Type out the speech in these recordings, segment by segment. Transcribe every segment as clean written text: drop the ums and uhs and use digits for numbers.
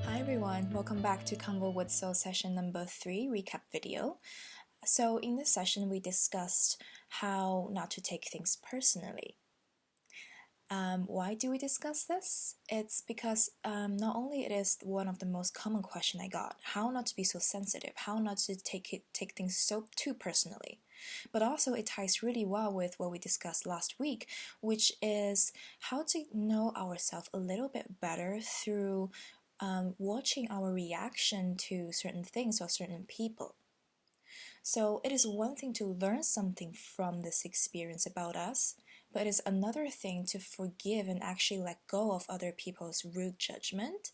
Hi everyone, welcome back to Convo with Soul session number 3 recap video. So in this session we discussed how not to take things personally. Why do we discuss this? It's because not only it is one of the most common question I got, how not to be so sensitive, how not to take things so too personally, but also it ties really well with what we discussed last week, which is how to know ourselves a little bit better through watching our reaction to certain things or certain people. So it is one thing to learn something from this experience about us, but it is another thing to forgive and actually let go of other people's rude judgment.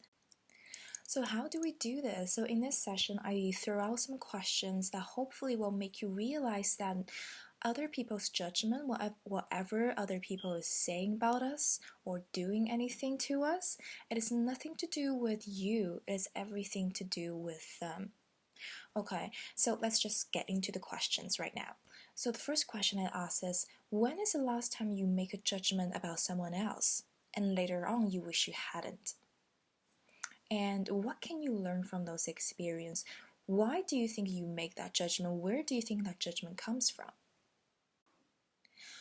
So how do we do this? So in this session, I throw out some questions that hopefully will make you realize that other people's judgment, whatever other people is saying about us or doing anything to us, it is nothing to do with you. It is everything to do with them. Okay, so let's just get into the questions right now. So the first question I ask is, when is the last time you make a judgment about someone else and later on you wish you hadn't? And what can you learn from those experiences? Why do you think you make that judgment? Where do you think that judgment comes from?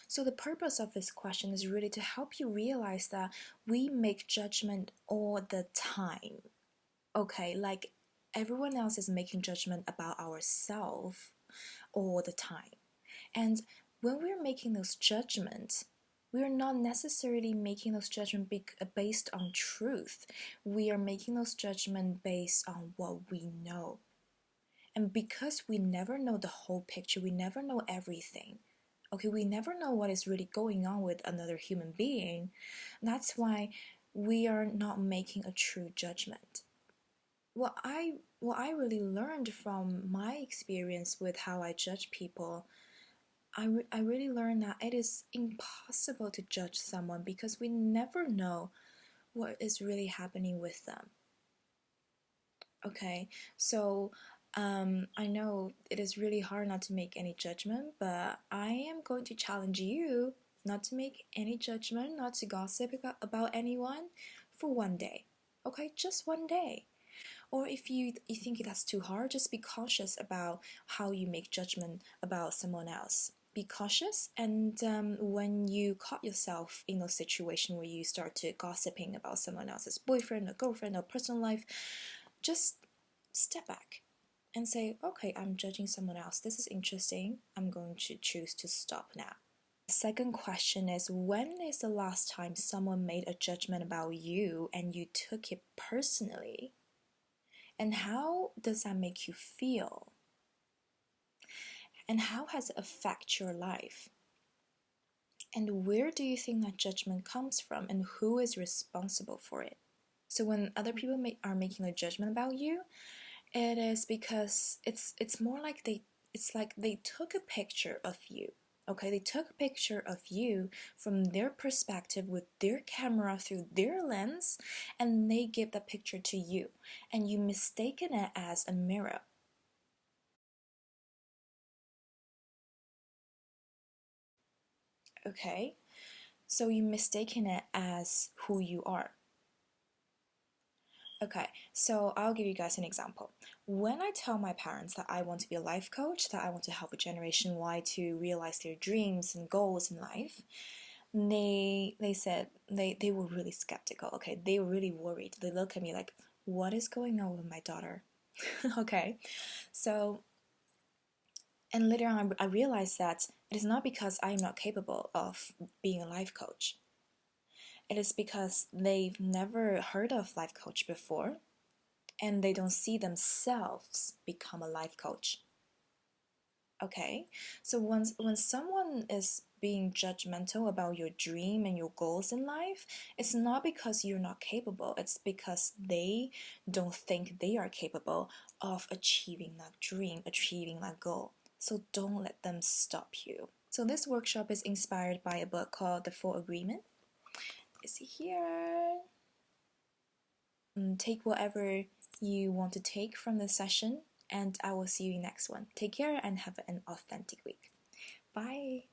So the purpose of this question is really to help you realize that we make judgment all the time. Okay, like everyone else is making judgment about ourselves all the time. And when we're making those judgments, we're not necessarily making those judgments based on truth. We are making those judgments based on what we know. And because we never know the whole picture, we never know everything. Okay, we never know what is really going on with another human being. That's why we are not making a true judgment. What I really learned from my experience with how I judge people, I really learned that it is impossible to judge someone because we never know what is really happening with them. Okay, so I know it is really hard not to make any judgment, but I am going to challenge you not to make any judgment, not to gossip about anyone for one day. Okay, just one day. Or if you think that's too hard, just be cautious about how you make judgment about someone else. Be cautious, and when you caught yourself in a situation where you start to gossiping about someone else's boyfriend or girlfriend or personal life, just step back and say, okay, I'm judging someone else. This is interesting. I'm going to choose to stop now. The second question is, when is the last time someone made a judgment about you and you took it personally? And how does that make you feel? And how has it affected your life? And where do you think that judgment comes from, and who is responsible for it? So when other people are making a judgment about you, it is because it's more like they took a picture of you. Okay, they took a picture of you from their perspective with their camera through their lens, and they give that picture to you, and you mistaken it as a mirror. Okay, so you mistaken it as who you are. Okay, so I'll give you guys an example. When I tell my parents that I want to be a life coach, that I want to help a Generation Y to realize their dreams and goals in life, they said they were really skeptical. Okay, they were really worried. They look at me like, what is going on with my daughter? Okay, so and later on I realized that it is not because I am not capable of being a life coach. It is because they've never heard of life coach before, and they don't see themselves become a life coach. Okay, so when someone is being judgmental about your dream and your goals in life, it's not because you're not capable, it's because they don't think they are capable of achieving that dream, achieving that goal. So don't let them stop you. So this workshop is inspired by a book called The Four Agreement. Is here. Take whatever you want to take from this session, and I will see you next one. Take care and have an authentic week. Bye.